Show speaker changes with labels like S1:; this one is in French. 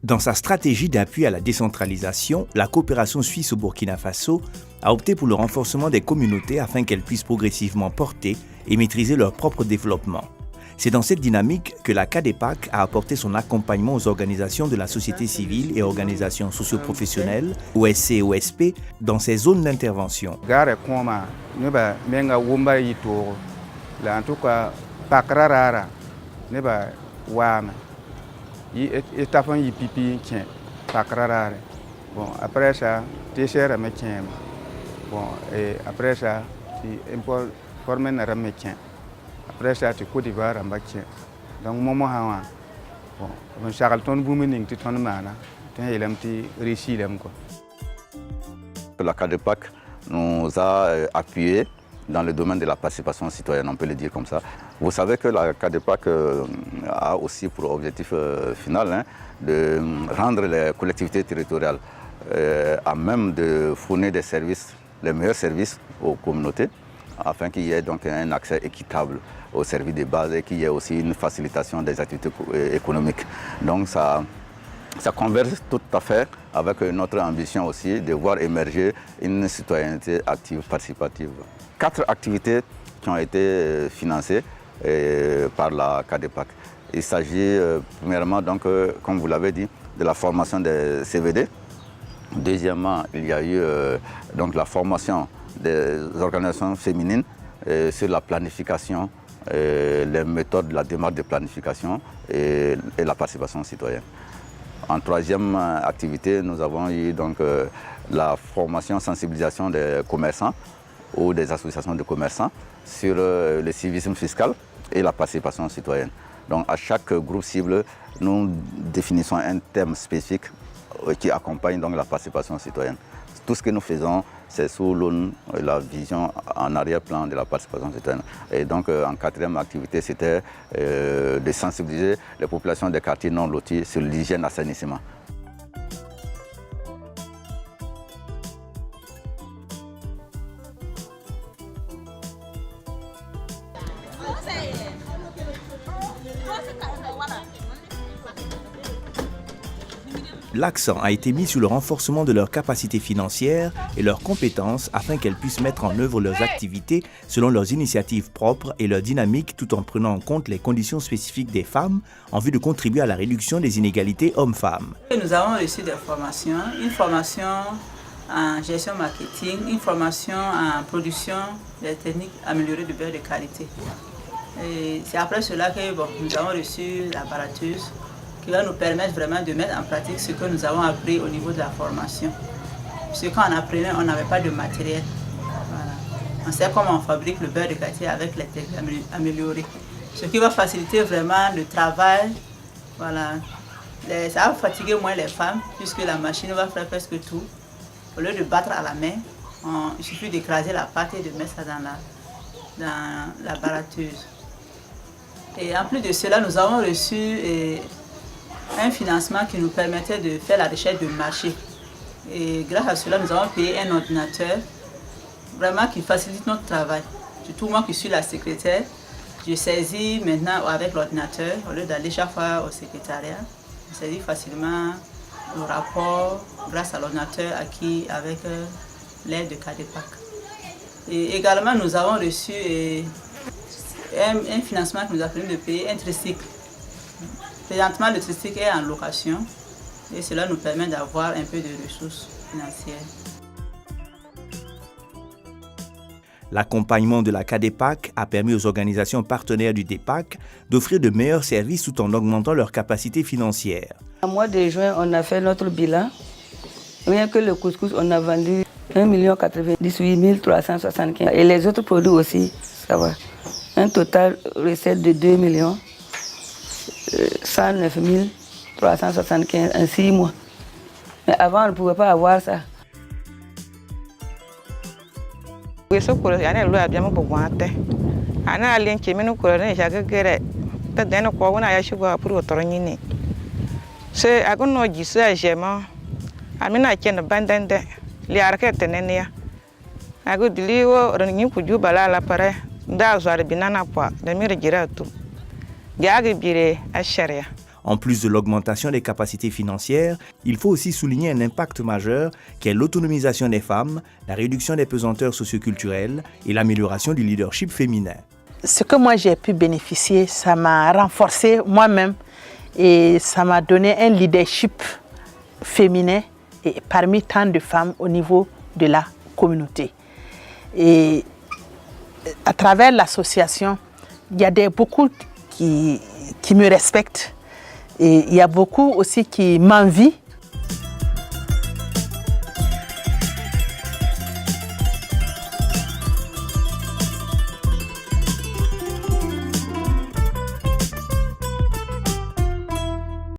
S1: Dans sa stratégie d'appui à la décentralisation, la coopération suisse au Burkina Faso a opté pour le renforcement des communautés afin qu'elles puissent progressivement porter et maîtriser leur propre développement. C'est dans cette dynamique que la CADEPAC a apporté son accompagnement aux organisations de la société civile et organisations socioprofessionnelles, OSC et OSP, dans ces zones d'intervention.
S2: Bon, après ça, TCR médecin. Bon, et après ça, tu importes former un médecin. Après ça, tu Côte d'Ivoire un médecin. Donc, moment bon, on Charlton Boumening, tu t'en mana, tu es un petit récit quoi.
S3: La CADEPAC nous a appuyés dans le domaine de la participation citoyenne, on peut le dire comme ça. Vous savez que la CADEPAC a aussi pour objectif final de rendre les collectivités territoriales à même de fournir des services, les meilleurs services aux communautés, afin qu'il y ait donc un accès équitable aux services de base et qu'il y ait aussi une facilitation des activités économiques. Donc ça converge tout à fait avec notre ambition aussi de voir émerger une citoyenneté active, participative. 4 activités qui ont été financées par la CADEPAC. Il s'agit premièrement, donc, comme vous l'avez dit, de la formation des CVD. Deuxièmement, il y a eu donc, la formation des organisations féminines sur la planification, les méthodes de la démarche de planification et la participation citoyenne. En troisième activité, nous avons eu donc, la formation, sensibilisation des commerçants ou des associations de commerçants sur le civisme fiscal et la participation citoyenne. Donc à chaque groupe cible, nous définissons un thème spécifique qui accompagne donc la participation citoyenne. Tout ce que nous faisons, c'est sous l'aune et la vision en arrière-plan de la participation citoyenne. Et donc en quatrième activité, c'était de sensibiliser les populations des quartiers non lotis sur l'hygiène assainissement.
S1: L'accent a été mis sur le renforcement de leurs capacités financières et leurs compétences afin qu'elles puissent mettre en œuvre leurs activités selon leurs initiatives propres et leur dynamique tout en prenant en compte les conditions spécifiques des femmes en vue de contribuer à la réduction des inégalités hommes-femmes.
S4: Nous avons reçu des formations, une formation en gestion marketing, une formation en production des techniques améliorées de beurre de qualité. C'est après cela que nous avons reçu la baratteuse qui va nous permettre vraiment de mettre en pratique ce que nous avons appris au niveau de la formation. Parce que quand on apprenait, on n'avait pas de matériel. Voilà. On sait comment on fabrique le beurre de qualité avec les techniques améliorées. Ce qui va faciliter vraiment le travail. Voilà. Ça va fatiguer moins les femmes puisque la machine va faire presque tout. Au lieu de battre à la main, il suffit d'écraser la pâte et de mettre ça dans la baratteuse. Et en plus de cela, nous avons reçu un financement qui nous permettait de faire la recherche de marché. Et grâce à cela, nous avons payé un ordinateur vraiment qui facilite notre travail. Surtout moi qui suis la secrétaire, je saisis maintenant avec l'ordinateur, au lieu d'aller chaque fois au secrétariat, je saisis facilement le rapport grâce à l'ordinateur acquis avec l'aide de CADEPAC. Et également, nous avons reçu un financement qui nous a permis de payer un tricycle. Présentement, le tricycle est en location et cela nous permet d'avoir un peu de ressources financières.
S1: L'accompagnement de la CADEPAC a permis aux organisations partenaires du DEPAC d'offrir de meilleurs services tout en augmentant leurs capacités financières.
S5: Au mois de juin, on a fait notre bilan. Rien que le couscous, on a vendu 1 98 375. Et les autres produits aussi, ça va. Un total recette de 2 109 375 en 6 mois. Mais avant, on ne pouvait pas avoir ça.
S1: En plus de l'augmentation des capacités financières, il faut aussi souligner un impact majeur qui est l'autonomisation des femmes, la réduction des pesanteurs socioculturelles et l'amélioration du leadership féminin.
S6: Ce que moi j'ai pu bénéficier, ça m'a renforcé moi-même et ça m'a donné un leadership féminin et parmi tant de femmes au niveau de la communauté. Et à travers l'association, il y a beaucoup qui me respectent et il y a beaucoup aussi qui m'envient